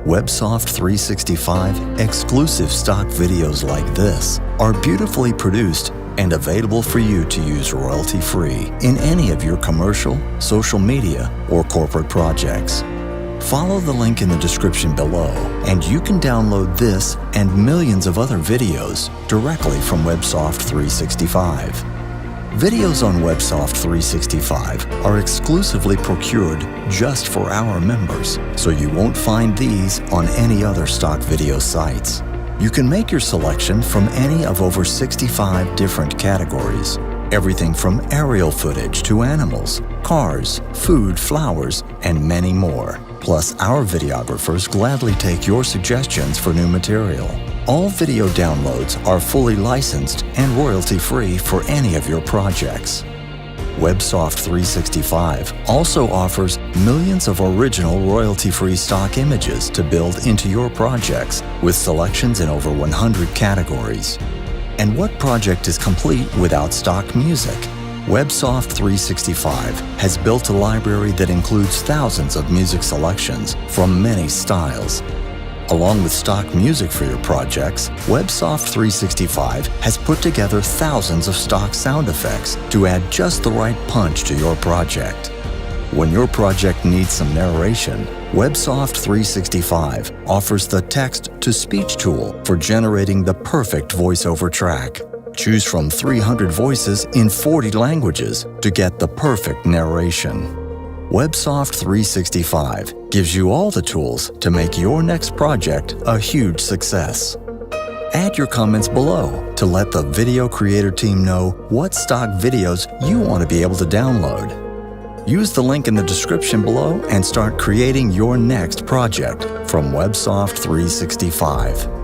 WebSoft 365 exclusive stock videos like this are beautifully produced and available for you to use royalty-free in any of your commercial, social media, or corporate projects. Follow the link in the description below, and you can download this and millions of other videos directly from WebSoft 365. Videos on WebSoft 365 are exclusively procured just for our members, so you won't find these on any other stock video sites. You can make your selection from any of over 65 different categories. Everything from aerial footage to animals, cars, food, flowers, and many more. Plus, our videographers gladly take your suggestions for new material. All video downloads are fully licensed and royalty-free for any of your projects. WebSoft 365 also offers millions of original royalty-free stock images to build into your projects with selections in over 100 categories. And what project is complete without stock music? WebSoft 365 has built a library that includes thousands of music selections from many styles. Along with stock music for your projects, WebSoft 365 has put together thousands of stock sound effects to add just the right punch to your project. When your project needs some narration, WebSoft 365 offers the text-to-speech tool for generating the perfect voiceover track. Choose from 300 voices in 40 languages to get the perfect narration. WebSoft 365 gives you all the tools to make your next project a huge success. Add your comments below to let the video creator team know what stock videos you want to be able to download. Use the link in the description below and start creating your next project from WebSoft 365.